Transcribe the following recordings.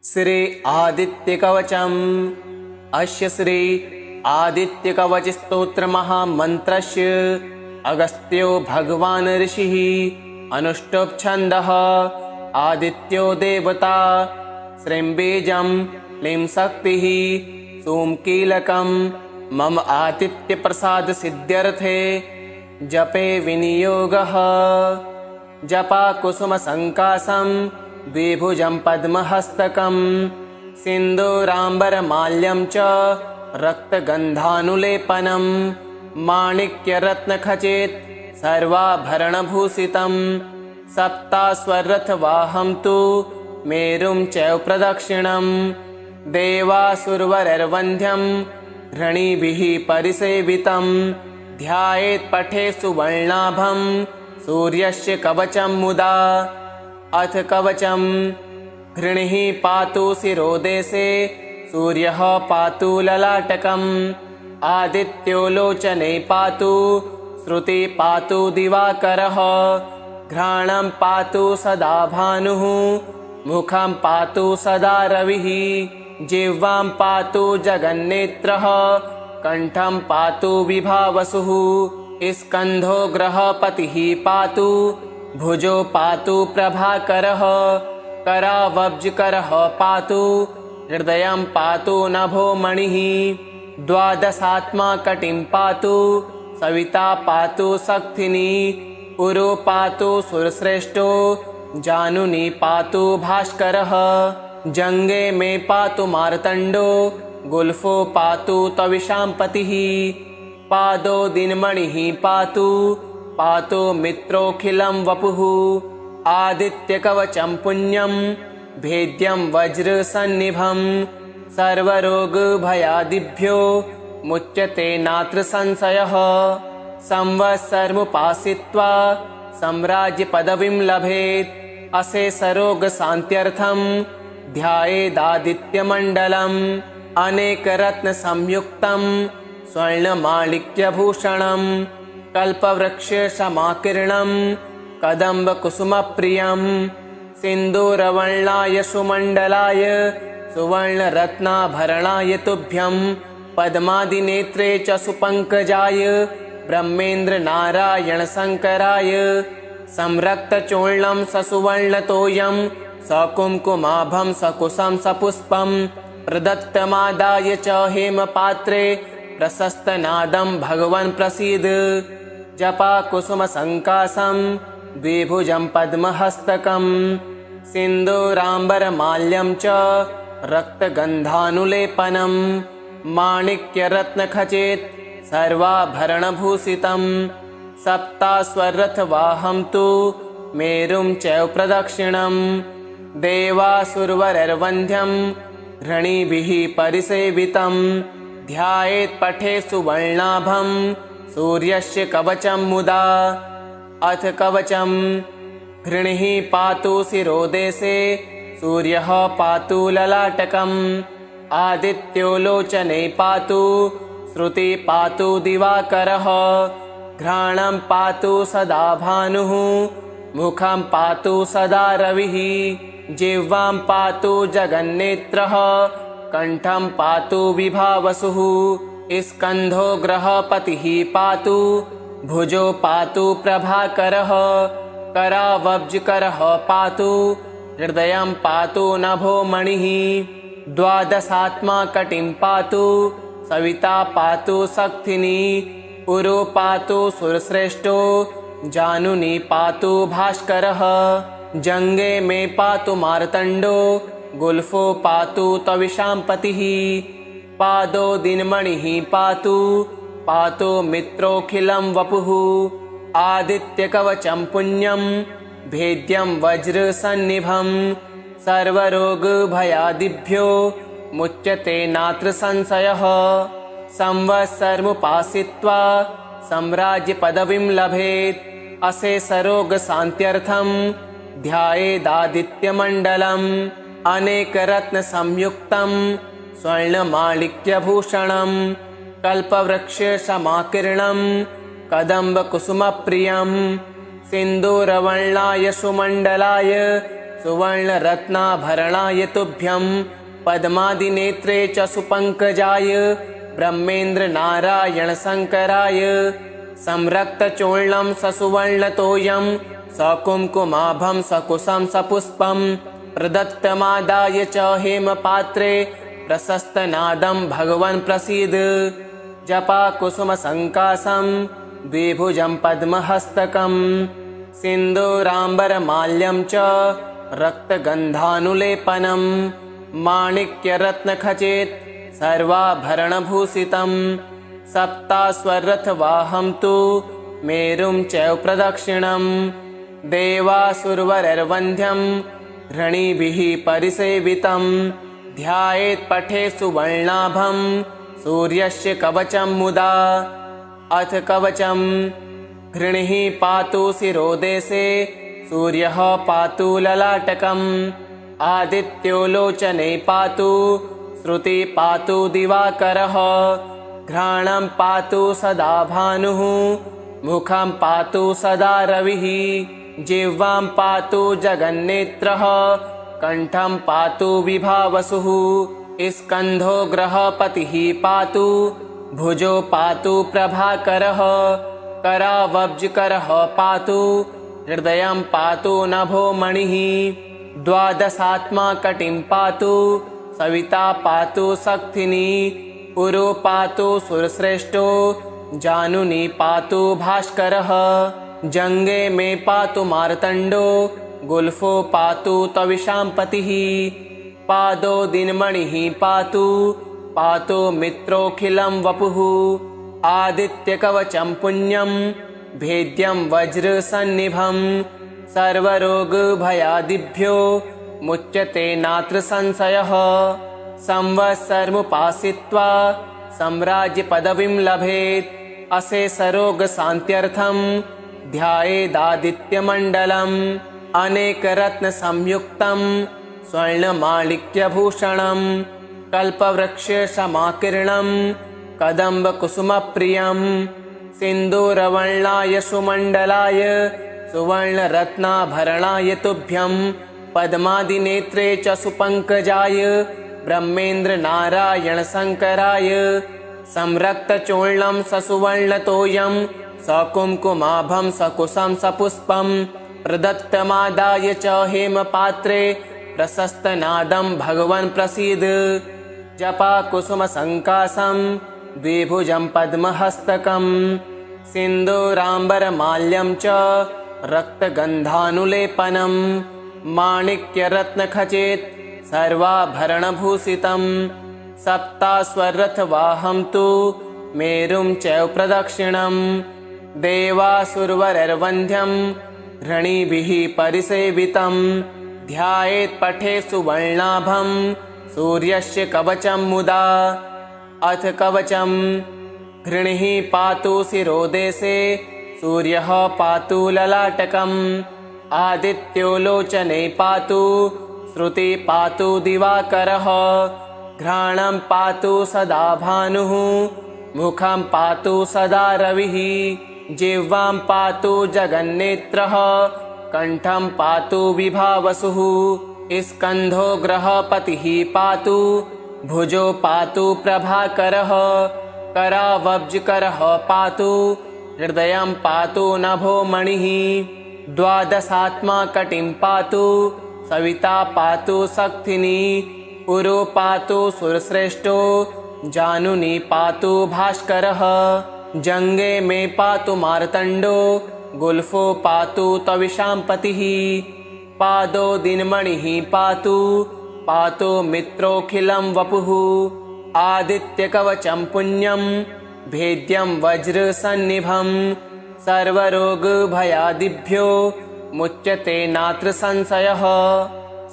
श्री आदित्यकवचम्। अस्य श्री आदित्यकवच स्तोत्र महामन्त्रस्य अगस्त्यो भगवान् ऋषिः अनुष्टुप् छन्दः। आदित्यो देवता श्रीं बीजं क्लीं शक्तिः सोमकीलकं मम आदित्यप्रसाद सिद्ध्यर्थे जपे विनियोगः। जपा कुसुमसङ्काशं द्विभुजं पद्महस्तकं सिन्दूराम्बरमाल्यं च रक्तगन्धानुलेपनं माणिक्यरत्नखचित सर्वाभरणभूषितं सप्ताश्वरथवाहं तु मेरुं चैव प्रदक्षिणं देवासुरवरैर्वन्द्यं धरणिभिः परिसेवितं ध्यायेत् पठेत् सुवर्णाभं सूर्यस्य कवचं मुदा। अथ कवचं घृणिः पातु शिरोदेशे सूर्यः पातु ललाटकम् आदित्यो लोचने पातु श्रुति पातु दिवाकरः घ्राणं पातु सदा भानुः मुखं पातु सदा रविः जिह्वां पातु जगन्नेत्रः कण्ठं पातु विभावसुः स्कन्धो ग्रहपतिः पातु भुजो पातु प्रभाकरः करावब्जकरः पातु हृदयं पातु नभो मणिः द्वादशात्मा कटिं पातु सविता पातु शक्तिनी उरो पातु सुरश्रेष्ठो जानुनी पातु भास्करः जङ्गे मे पातु मार्तण्डो गुल्फो पातु तविषां पतिः पादो दिनमणिः पातु पातु मित्रोऽखिलं वपुः आदित्यकवचं पुण्यं भेद्यं वज्रसन्निभं सर्वरोगभयादिभ्यो मुच्यते नात्र संशयः संवत्सरमुपासित्वा साम्राज्यपदवीं लभेत् अशेषरोगशान्त्यर्थं ध्यायेदादित्यमण्डलम् अनेकरत्नसंयुक्तं स्वर्णमाणिक्यभूषणं कल्पवृक्षसमाकीर्णं कदम्बकुसुमप्रियं सिन्दूरवर्णाय सुमण्डलाय सुवर्णरत्नाभरणाय तुभ्यं पद्मादिनेत्रे च सुपङ्कजाय ब्रह्मेन्द्रनारायणशङ्कराय संरक्तचूर्णं ससुवर्णतोयं सकुङ्कुमाभं सकुशं सपुष्पं प्रदत्तमादाय च हेमपात्रे प्रशस्तनादं भगवन् प्रसीद। जपा कुसुमसङ्काशं द्विभुजं पद्महस्तकं सिन्दूराम्बरमाल्यं च रक्तगन्धानुलेपनं माणिक्यरत्नखचित सर्वाभरणभूषितं सप्ताश्वरथवाहं तु मेरुं चैव प्रदक्षिणं देवासुरवरैर्वन्द्यं धरणिभिः परिसेवितं ध्यायेत् पठेत् सुवर्णाभं सूर्यस्य कवचं मुदा। अथ कवचं घृणिः पातु शिरोदेशे सूर्यः पातु ललाटकम् आदित्यो लोचने पातु श्रुति पातु दिवाकरः घ्राणं पातु सदा भानुः मुखं पातु सदा रविः जिह्वां पातु जगन्नेत्रः कण्ठं पातु विभावसुः स्कन्धो ग्रहपतिः पातु भुजो पातु प्रभाकरः करावब्जकरः पातु हृदयं पातु नभो मणिः द्वादशात्मा कटिं पातु सविता पातु शक्तिनी उरो पातु सुरश्रेष्ठो जानुनी पातु भास्करः जङ्गे मे पातु मार्तण्डो गुल्फो पातु तविषां पतिः पादो दिनमणिः पातु पातु मित्रोऽखिलं वपुः आदित्यकवचं पुण्यं भेद्यं वज्रसन्निभं सर्वरोगभयादिभ्यो मुच्यते नात्र संशयः संवत्सरमुपासित्वा साम्राज्यपदवीं लभेत् अशेषरोगशान्त्यर्थं ध्यायेदादित्यमण्डलम् अनेकरत्नसंयुक्तं स्वर्णमाणिक्यभूषणं कल्पवृक्षसमाकीर्णं कदम्बकुसुमप्रियं सिन्दूरवर्णाय सुमण्डलाय सुवर्णरत्नाभरणाय तुभ्यं पद्मादिनेत्रे च सुपङ्कजाय ब्रह्मेन्द्र नारायण शङ्कराय संरक्तचूर्णं ससुवर्णतोयं सकुङ्कुमाभं सकुशं सपुष्पं प्रदत्तमादाय च हेमपात्रे प्रशस्तनादं भगवन् प्रसीद जपाकुसुमसङ्काशं द्विभुजं पद्महस्तकं सिन्दूराम्बरमाल्यं च रक्तगन्धानुलेपनं माणिक्यरत्नखचित सर्वाभरणभूषितं सप्ताश्वरथवाहं तु मेरुं चैव प्रदक्षिणं देवासुरवरैर्वन्द्यं ऋणिभिः परिसेवितं ध्यायेत् पठेत् सुवर्णाभं सूर्यस्य कवचं मुदा अथ कवचं घृणिः पातु शिरोदेशे सूर्यः पातु ललाटकम् आदित्यो लोचने पातु श्रुति पातु दिवाकरः घ्राणं पातु सदा भानुः मुखं पातु सदा रविः जिह्वां पातु जगन्नेत्रः कण्ठं पातु विभावसुः स्कन्धो ग्रहपतिः पातु भुजो पातु प्रभाकरः करावब्जकरः पातु हृदयं पातु नभो मणिः द्वादशात्मा कटिं पातु सविता पातु शक्तिनी पुरो पातु सुरश्रेष्ठो जानुनी पातु भास्करः जङ्गे मे पातु मार्तण्डो गुल्फो पातु तविषां पतिः पादो दिनमणिः पातु पातु मित्रोऽखिलं वपुः आदित्यकवचं पुण्यं भेद्यं वज्रसन्निभं सर्वरोगभयादिभ्यो मुच्यते नात्र संशयः संवत्सरमुपासित्वा साम्राज्यपदवीं लभेत् अशेषरोगशान्त्यर्थं ध्यायेदादित्यमण्डलम् अनेकरत्नसंयुक्तं स्वर्णमाणिक्यभूषणं कल्पवृक्षसमाकीर्णं कदम्बकुसुमप्रियं सिन्दूरवर्णाय सुमण्डलाय सुवर्णरत्नाभरणाय तुभ्यं पद्मादिनेत्रे च सुपङ्कजाय ब्रह्मेन्द्र नारायण शङ्कराय संरक्तचूर्णं ससुवर्णतोयं सकुङ्कुमाभं सकुशं सपुष्पं प्रदत्तमादाय च हेमपात्रे प्रशस्तनादं भगवन् प्रसीद जपाकुसुमसङ्काशं द्विभुजं पद्महस्तकं सिन्दूराम्बरमाल्यं च रक्तगन्धानुलेपनं माणिक्यरत्नखचित सर्वाभरणभूषितं सप्ताश्वरथवाहं तु मेरुं चैव प्रदक्षिणं देवासुरवरैर्वन्द्यं ऋणिभिः परिसेवितं ध्यायेत् पठेत् सुवर्णाभं सूर्यस्य कवचं मुदा अथ कवचं घृणिः पातु शिरोदेशे सूर्यः पातु ललाटकम् आदित्यो लोचने पातु श्रुति पातु दिवाकरः घ्राणं पातु सदा भानुः मुखं पातु सदा रविः जिह्वां पातु जगन्नेत्रः कण्ठं पातु विभावसुः स्कन्धो ग्रहपतिः पातु भुजो पातु प्रभाकरः करावब्जकरः पातु हृदयं पातु नभो मणिः द्वादशात्मा कटिं पातु सविता पातु शक्तिनी पुरो पातु सुरश्रेष्ठो जानुनी पातु भास्करः जङ्गे मे पातु मार्तण्डो गुल्फो पातु तविषां पतिः पादो दिनमणिः पातु पातु मित्रोऽखिलं वपुः आदित्यकवचं पुण्यं भेद्यं वज्रसन्निभं सर्वरोगभयादिभ्यो मुच्यते नात्र संशयः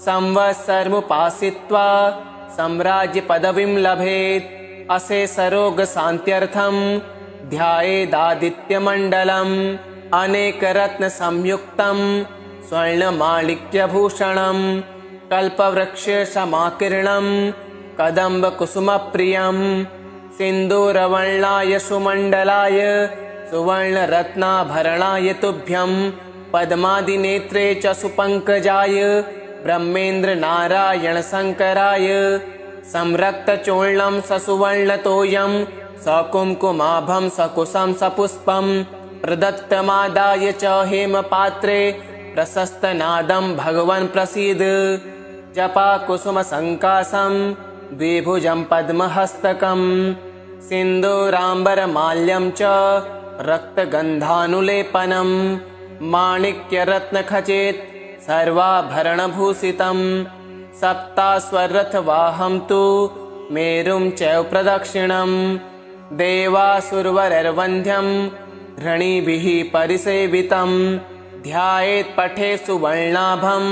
संवत्सरमुपासित्वा साम्राज्यपदवीं लभेत् अशेषरोगशान्त्यर्थं ध्यायेदादित्यमण्डलम् अनेकरत्नसंयुक्तं स्वर्णमाणिक्यभूषणं कल्पवृक्षसमाकीर्णं कदम्बकुसुमप्रियं सिन्दूरवर्णाय सुमण्डलाय सुवर्णरत्नाभरणाय तुभ्यं पद्मादिनेत्रे च सुपङ्कजाय ब्रह्मेन्द्रनारायणशङ्कराय संरक्तचूर्णं ससुवर्णतोयं सकुङ्कुमाभं सकुशं सपुष्पं प्रदत्तमादाय च हेमपात्रे प्रशस्तनादं भगवन् प्रसीद। जपाकुसुमसङ्काशं द्विभुजं पद्महस्तकं सिन्दूराम्बरमाल्यं च रक्तगन्धानुलेपनं माणिक्यरत्नखचित सर्वाभरणभूषितं सप्ताश्वरथवाहं तु मेरुं चैव प्रदक्षिणं देवासुरवरैर्वन्द्यं धरणिभिः परिसेवितं ध्यायेत् पठेत् सुवर्णाभं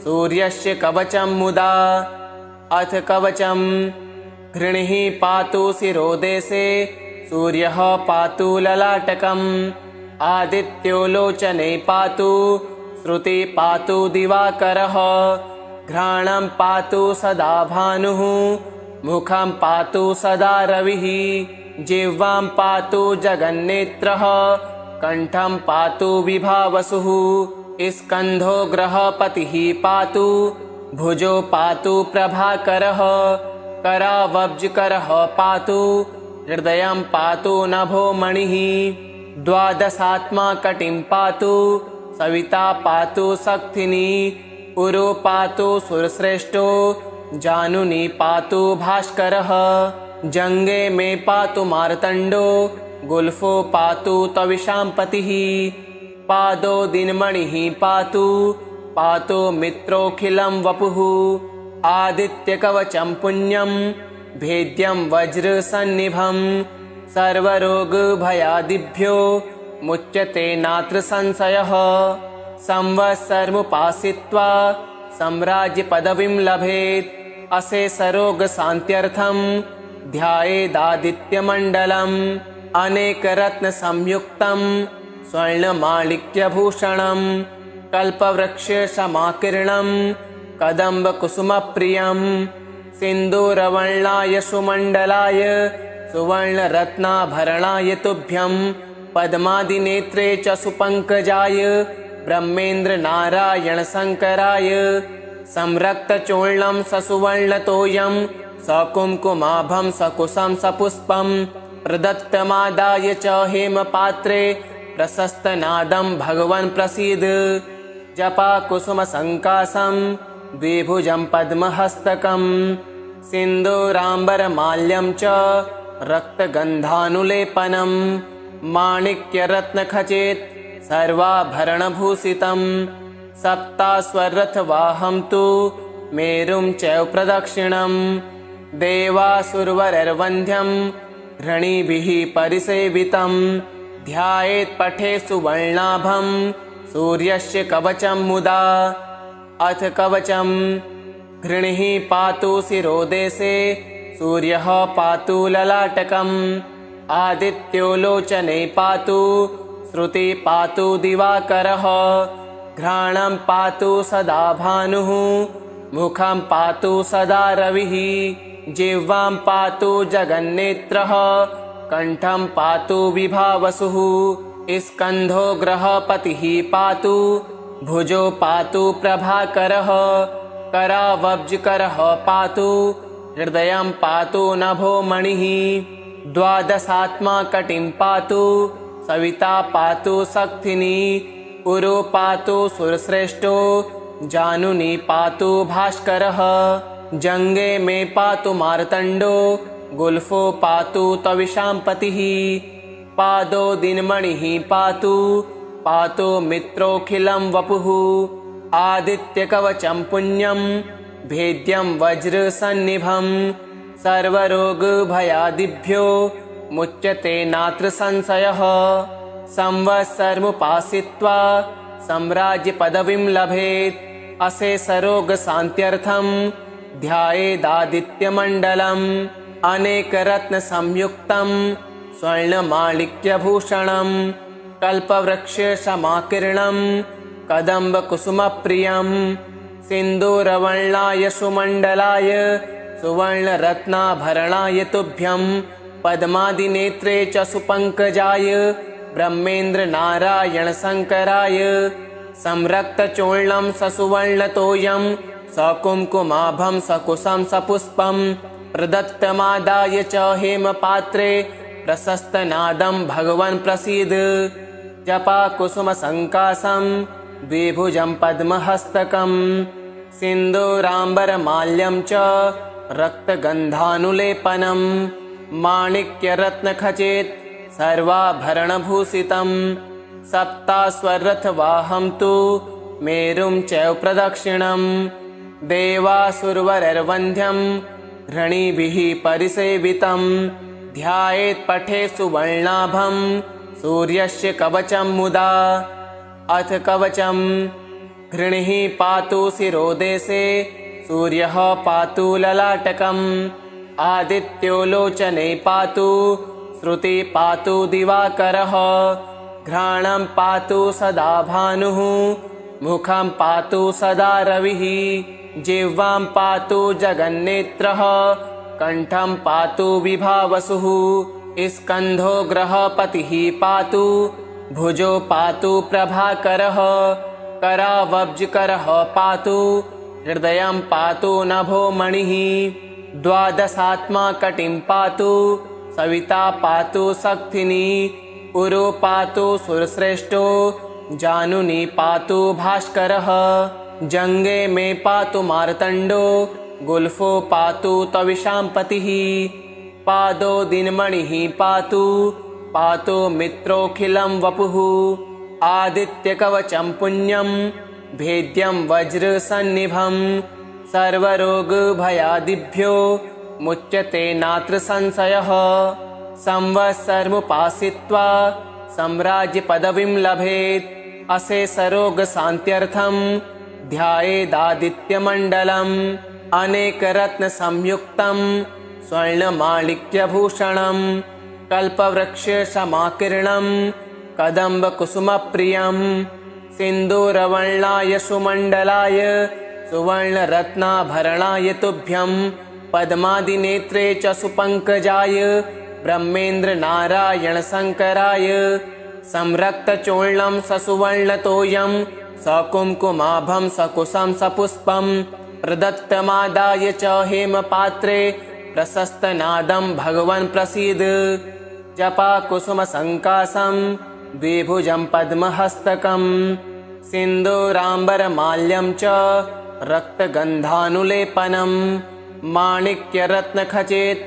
सूर्यस्य कवचं मुदा। अथ कवचं घृणिः पातु शिरोदेशे सूर्यः पातु ललाटकम् आदित्यो लोचने पातु श्रुति पातु दिवाकरः घ्राणं पातु सदा भानुः मुखं पातु सदा रविः जिह्वां पातु जगन्नेत्रः कण्ठं पातु विभावसुः स्कन्धो ग्रहपतिः पातु भुजो पातु प्रभाकरः करावब्जकरः पातु हृदयं पातु नभो मणिः द्वादशात्मा कटिं पातु सविता पातु शक्तिनी उरो पातु सुरश्रेष्ठो जानुनी पातु भास्करः जङ्गे मे पातु मार्तण्डो गुल्फो पातु तविषां पतिः पादो दिनमणिः पातु पातु मित्रोऽखिलं वपुः आदित्यकवचं पुण्यं भेद्यं वज्रसन्निभं सर्वरोगभयादिभ्यो मुच्यते नात्र संशयः संवत्सरमुपासित्वा साम्राज्यपदवीं लभेत् अशेषरोगशान्त्यर्थं ध्यायेदादित्यमण्डलम् अनेकरत्नसंयुक्तं स्वर्णमाणिक्यभूषणं कल्पवृक्षसमाकीर्णं कदम्बकुसुमप्रियं सिन्दूरवर्णाय सुमण्डलाय सुवर्णरत्नाभरणाय तुभ्यं पद्मादिनेत्रे च सुपङ्कजाय ब्रह्मेन्द्रनारायणशङ्कराय संरक्तचूर्णं ससुवर्णतोयं सकुङ्कुमाभं सकुशं सपुष्पं प्रदत्तमादाय च हेमपात्रे प्रशस्तनादं भगवन् प्रसीद। जपाकुसुमसङ्काशं द्विभुजं पद्महस्तकं सिन्दूराम्बरमाल्यं च रक्तगन्धानुलेपनं माणिक्यरत्नखचित सर्वाभरणभूषितं सप्ताश्वरथवाहं तु मेरुं चैव प्रदक्षिणं देवासुरवरैर्वन्द्यं धरणिभिः परिसेवितं ध्यायेत् पठेत् सुवर्णाभं सूर्यस्य कवचं मुदा। अथ कवचं घृणिः पातु शिरोदेशे सूर्यः पातु ललाटकम् आदित्यो लोचने पातु श्रुति पातु दिवाकरः घ्राणं पातु सदा भानुः मुखं पातु सदा रविः जिह्वां पातु जगन्नेत्रः कण्ठं पातु विभावसुः स्कन्धो ग्रहपतिः पातु भुजो पातु प्रभाकरः करावब्जकरः पातु हृदयं पातु नभो मणिः द्वादशात्मा कटिं पातु सविता पातु शक्तिनी उरो पातु सुरश्रेष्ठो जानुनी पातु भास्करः जङ्गे मे पातु मार्तण्डो गुल्फो पातु तविषां पतिः पादो दिनमणिः पातु पातु मित्रोऽखिलं वपुः आदित्यकवचं पुण्यं भेद्यं वज्रसन्निभं सर्वरोगभयादिभ्यो मुच्यते नात्र संशयः संवत्सरमुपासित्वा साम्राज्यपदवीं लभेत् अशेषरोगशान्त्यर्थं ध्यायेदादित्यमण्डलम् अनेकरत्नसंयुक्तं स्वर्णमाणिक्यभूषणं कल्पवृक्षसमाकीर्णं कदम्बकुसुमप्रियं सिन्दूरवर्णाय सुमण्डलाय सुवर्णरत्नाभरणाय तुभ्यं पद्मादिनेत्रे च सुपङ्कजाय ब्रह्मेन्द्रनारायणशङ्कराय संरक्तचूर्णं ससुवर्णतोयं सकुङ्कुमाभं सकुशं सपुष्पं प्रदत्तमादाय च हेमपात्रे प्रशस्तनादं भगवन् प्रसीद। जपाकुसुमसङ्काशं द्विभुजं पद्महस्तकं सिन्दूराम्बरमाल्यं च रक्तगन्धानुलेपनं माणिक्यरत्नखचित सर्वाभरणभूषितं सप्ताश्वरथवाहं तु मेरुं चैव प्रदक्षिणं देवासुरवरैर्वन्द्यं घृणिभिः परिसेवितं ध्यायेत् पठेत् सुवर्णाभं सूर्यस्य कवचं मुदा। अथ कवचं घृणिः पातु शिरोदेशे सूर्यः पातु ललाटकम् आदित्यो लोचने पातु श्रुति पातु दिवाकरः घ्राणं पातु सदा भानुः मुखं पातु सदा रविः जिह्वां पातु जगन्नेत्रः कण्ठं पातु विभावसुः स्कन्धो ग्रहपतिः पातु भुजो पातु प्रभाकरः करावब्जकरः पातु हृदयं पातु नभो मणिः द्वादशात्मा कटिं पातु सविता पातु शक्तिनी उरो पातु सुरश्रेष्ठो जानुनी पातु भास्करः जङ्गे मे पातु मार्तण्डो गुल्फो पातु तविशाम्पतिः पादो दिनमणिः पातु पातु मित्रोऽखिलं वपुः आदित्यकवचं पुण्यं भेद्यं वज्रसन्निभं सर्वरोगभयादिभ्यो मुच्यते नात्र संशयः संवत्सरमुपासित्वा सम्राज्यपदवीं लभेत् अशेषरोगशान्त्यर्थं ध्यायेदादित्यमण्डलम् अनेकरत्नसंयुक्तं स्वर्णमाणिक्यभूषणं कल्पवृक्षसमाकीर्णं कदम्बकुसुमप्रियं सिन्दूरवर्णाय सुमण्डलाय सुवर्णरत्नाभरणाय तुभ्यं पद्मादिनेत्रे च सुपङ्कजाय ब्रह्मेन्द्रनारायणशङ्कराय संरक्तचूर्णं ससुवर्णतोयं सकुङ्कुमाभं सकुशं सपुष्पं प्रदत्तमादाय च हेमपात्रे प्रशस्तनादं भगवन् प्रसीद। जपाकुसुमसङ्काशं द्विभुजं पद्महस्तकं सिन्दूराम्बरमाल्यं च रक्तगन्धानुलेपनं माणिक्यरत्नखचित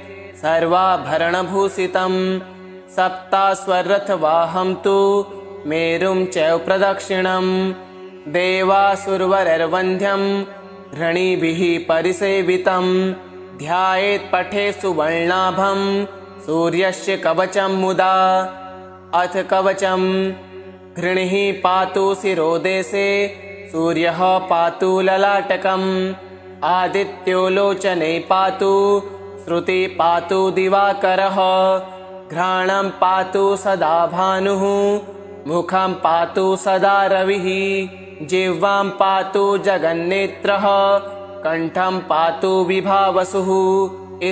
सर्वाभरणभूषितं सप्ताश्वरथवाहं तु मेरुं चैव प्रदक्षिणं देवासुरवरैर्वन्द्यं घृणिभिः परिसेवितं ध्यायेत् पठेत् सुवर्णाभं सूर्यस्य कवचं मुदा। अथ कवचं घृणिः पातु शिरोदेशे सूर्यः पातु ललाटकम् आदित्यो लोचने पातु श्रुति पातु दिवाकरः घ्राणं पातु सदा भानुः मुखं पातु सदा रविः जिह्वां पातु जगन्नेत्रः कण्ठं पातु विभावसुः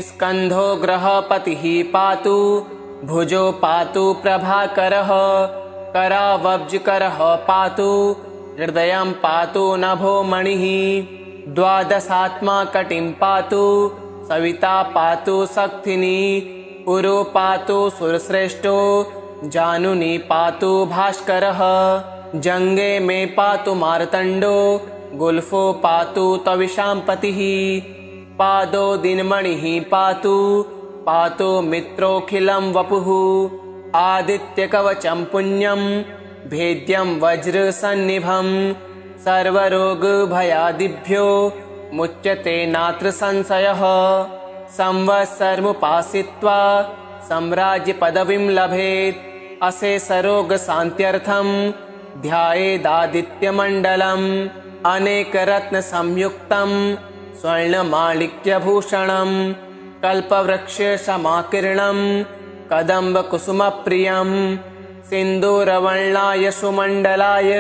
स्कन्धो ग्रहपतिः पातु भुजो पातु प्रभाकरः करावब्जकरः पातु हृदयं पातु नभो मणिः द्वादशात्मा कटिं पातु सविता पातु शक्तिनी उरो पातु सुरश्रेष्ठो जानुनी पातु भास्करः जङ्गे मे पातु मार्तण्डो गुल्फो पातु तविशाम्पतिः पादो दिनमणिः पातु पातु मित्रोऽखिलं वपुः आदित्यकवचं पुण्यं भेद्यं वज्रसन्निभं सर्वरोगभयादिभ्यो मुच्यते नात्र संशयः संवत्सरमुपासित्वा सम्राज्यपदवीं लभेत् अशेषरोगशान्त्यर्थं ध्यायेदादित्यमण्डलम् अनेकरत्नसंयुक्तं स्वर्णमाणिक्यभूषणं कल्पवृक्षसमाकीर्णं कदम्बकुसुमप्रियं सिन्दूरवर्णाय सुमण्डलाय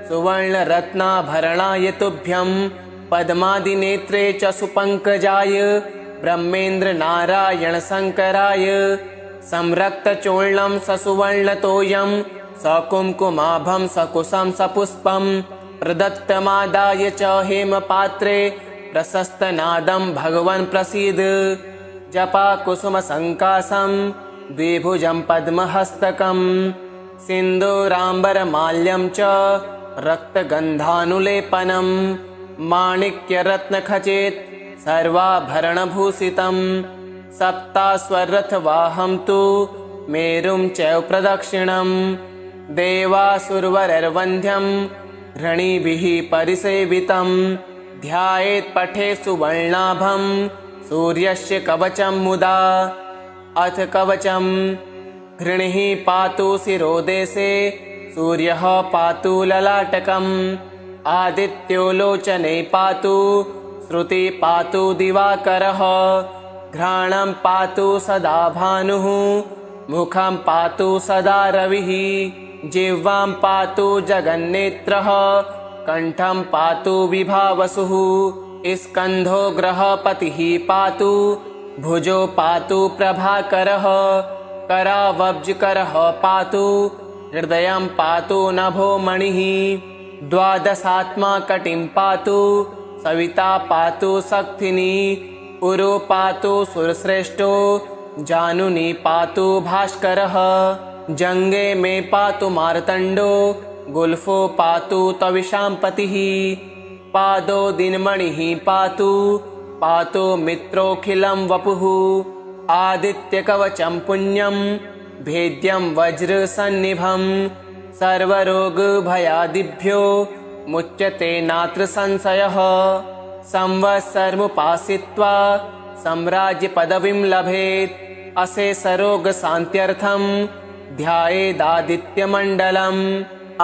सुवर्णरत्नाभरणाय तुभ्यं पद्मादिनेत्रे च सुपङ्कजाय ब्रह्मेन्द्रनारायणशङ्कराय संरक्तचूर्णं ससुवर्णतोयं सकुङ्कुमाभं सकुशं सपुष्पं प्रदत्तमादाय च हेमपात्रे प्रशस्तनादं भगवन् प्रसीद। जपाकुसुमसङ्काशं द्विभुजं पद्महस्तकं सिन्दूराम्बरमाल्यं च रक्तगन्धानुलेपनं माणिक्यरत्नखचित सर्वाभरणभूषितं सप्ताश्वरथवाहं तु मेरुं चैव प्रदक्षिणं देवासुरवरैर्वन्ध्यं धरणिभिः परिसेवितं ध्यायेत् पठेत् सुवर्णाभं सूर्यस्य कवचं मुदा। अथ कवचं घृणिः पातु शिरोदेशे सूर्यः पातु ललाटकम् आदित्यो लोचने पातु श्रुति पातु दिवाकरः घ्राणं पातु सदा भानुः मुखं पातु सदा रविः जिह्वां पातु जगन्नेत्रः कण्ठं पातु विभावसुः स्कन्धो ग्रहपतिः पातु भुजो पातु प्रभाकरः करावब्जकरः पातु हृदयं पातु नभो मणिः द्वादशात्मा कटिं पातु सविता पातु शक्तिनी उरो पातु सुरश्रेष्ठो जानुनी पातु भास्करः जङ्गे मे पातु मार्तण्डो गुल्फो पातु तविशाम्पतिः पादो दिनमणिः पातु पातु मित्रोऽखिलं वपुः आदित्यकवचं पुण्यं भेद्यं वज्रसन्निभं सर्वरोगभयादिभ्यो मुच्यते नात्र संशयः संवत्सरमुपासित्वा सम्राज्यपदवीं लभेत् अशेषरोगशान्त्यर्थं ध्यायेदादित्यमण्डलम्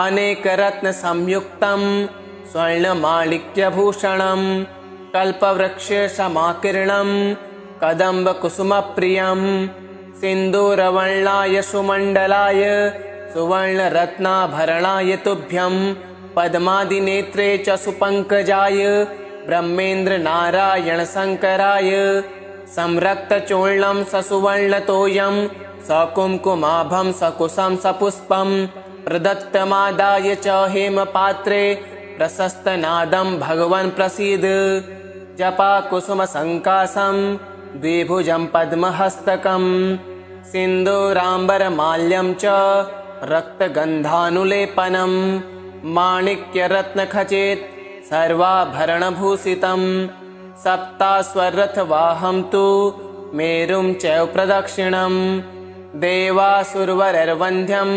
अनेकरत्नसंयुक्तं स्वर्णमाणिक्यभूषणं कल्पवृक्षसमाकीर्णं कदम्बकुसुमप्रियं सिन्दूरवर्णाय सुमण्डलाय सुवर्णरत्नाभरणाय तुभ्यं पद्मादिनेत्रे च सुपङ्कजाय ब्रह्मेन्द्रनारायणशङ्कराय संरक्तचूर्णं ससुवर्णतोयं सकुङ्कुमाभं सकुशं सपुष्पं प्रदत्तमादाय च हेमपात्रे प्रशस्तनादं भगवन् प्रसीद। जपाकुसुमसङ्काशं द्विभुजं पद्महस्तकं सिन्दूराम्बरमाल्यं च रक्तगन्धानुलेपनं माणिक्यरत्नखचित सर्वाभरणभूषितं सप्ताश्वरथवाहं तु मेरुं चैव प्रदक्षिणं देवासुरवरैर्वन्ध्यं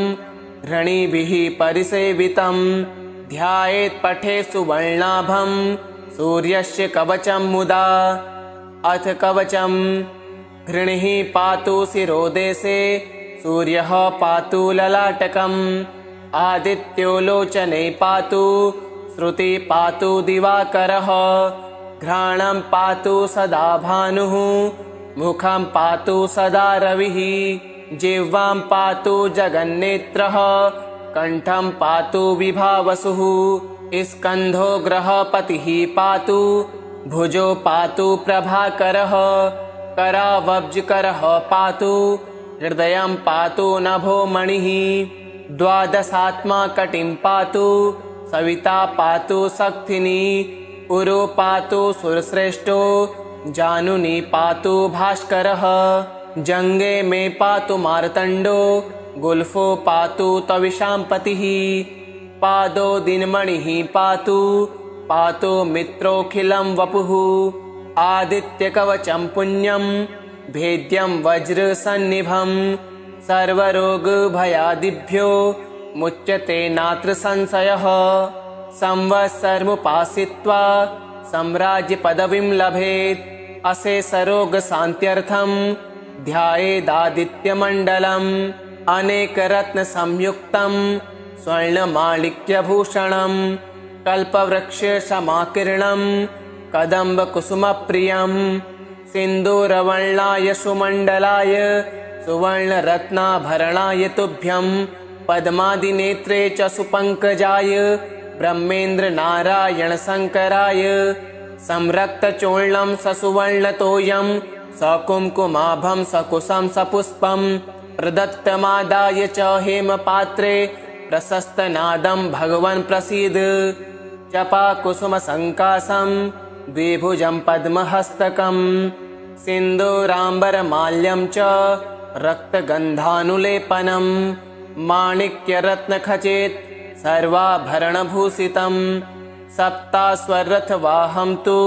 धरणिभिः परिसेवितं ध्यायेत् पठेत् सुवर्णाभं सूर्यस्य कवचं मुदा। अथ कवचं घृणिः पातु शिरोदेशे सूर्यः पातु ललाटकम् आदित्यो लोचने पातु श्रुति पातु दिवाकरः घ्राणं पातु सदा भानुः मुखं पातु सदा रविः जिह्वां पातु जगन्नेत्रः कण्ठं पातु विभावसुः स्कन्धो ग्रहपतिः पातु भुजो पातु प्रभाकरः करावब्जकरः पातु हृदयं पातु नभो मणिः द्वादशात्मा कटिं पातु सविता पातु शक्तिनी उरो पातु सुरश्रेष्ठो जानुनी पातु भास्करः जङ्गे मे पातु मार्तण्डो गुल्फो पातु तविशाम्पतिः पादो दिनमणिः पातु पातु मित्रोऽखिलं वपुः आदित्यकवचं पुण्यं भेद्यं वज्रसन्निभं सर्वरोगभयादिभ्यो मुच्यते नात्र संशयः संवत्सरमुपासित्वा सम्राज्यपदवीं लभेत् अशेषरोगशान्त्यर्थं ध्यायेदादित्यमण्डलम् अनेकरत्नसंयुक्तं स्वर्णमाणिक्यभूषणं कल्पवृक्षसमाकीर्णं कदम्बकुसुमप्रियं सिन्दूरवर्णाय सुमण्डलाय सुवर्णरत्नाभरणाय तुभ्यं पद्मादिनेत्रे च सुपङ्कजाय ब्रह्मेन्द्रनारायणशङ्कराय संरक्तचूर्णं ससुवर्णतोयं सकुङ्कुमाभं सकुशं सपुष्पं प्रदत्तमादाय च हेमपात्रे प्रशस्तनादं भगवन् प्रसीद। जपाकुसुमसङ्कासं द्विभुजं पद्महस्तकं सिन्दूराम्बरमाल्यं च रक्तगन्धानुलेपनं माणिक्यरत्नखचित सर्वाभरणभूषितं सप्ताश्वरथवाहं तु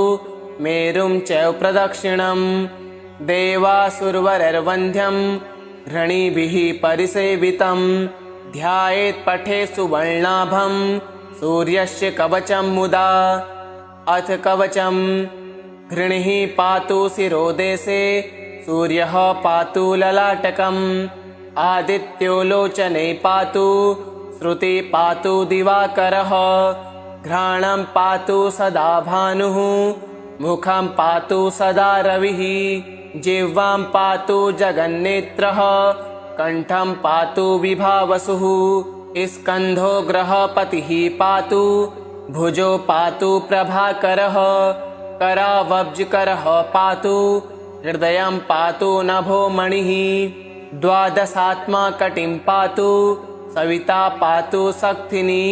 मेरुं चैव प्रदक्षिणं देवासुरवरैर्वन्द्यं घृणिभिः परिसेवितं ध्यायेत् पठेत् सुवर्णाभं सूर्यस्य कवचं मुदा अथ कवचं घृणिः पातु शिरोदेशे सूर्यः पातु ललाटकम् आदित्यो लोचने पातु श्रुति पातु दिवाकरः घ्राणं पातु सदा भानुः मुखं पातु सदा रविः जिह्वां पातु जगन्नेत्रः कण्ठं पातु विभावसुः स्कन्धो ग्रहपतिः पातु भुजो पातु प्रभाकरः करावब्जकरः पातु हृदयं पातु नभो मणिः द्वादशात्मा कटिं पातु सविता पातु शक्तिनी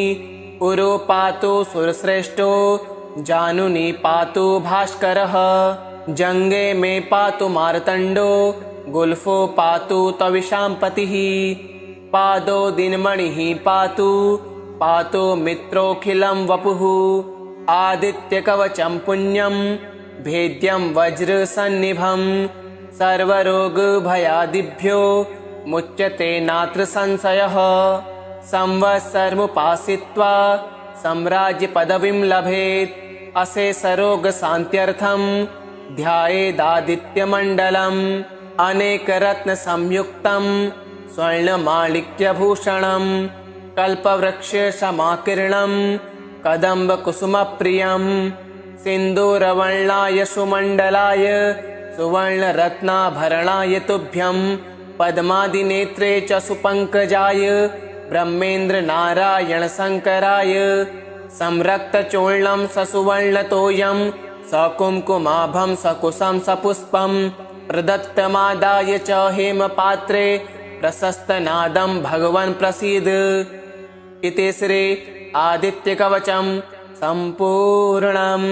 उरो पातु सुरश्रेष्ठो जानुनी पातु भास्करः जङ्गे मे पातु मार्तण्डो गुल्फो पातु तविशाम्पतिः पादो दिनमणिः पातु पातु मित्रोऽखिलं वपुः आदित्यकवचं पुण्यं भेद्यं वज्रसन्निभं सर्वरोगभयादिभ्यो मुच्यते नात्र संशयः संवत्सरमुपासित्वा साम्राज्यपदवीं लभेत् अशेषरोगशान्त्यर्थं ध्यायेदादित्यमण्डलम् अनेकरत्नसंयुक्तं स्वर्णमाणिक्यभूषणं कल्पवृक्षसमाकीर्णं कदम्बकुसुमप्रियं सिन्दूरवर्णाय सुमण्डलाय सुवर्णरत्नाभरणाय तुभ्यं पद्मादिनेत्रे च सुपङ्कजाय ब्रह्मेन्द्रनारायणशङ्कराय संरक्तचूर्णं ससुवर्णतोयं सकुङ्कुमाभं सकुशं सपुष्पं प्रदत्तमादाय च हेमपात्रे प्रशस्तनादं भगवन् प्रसीद। इति श्री आदित्यकवचं सम्पूर्णम्।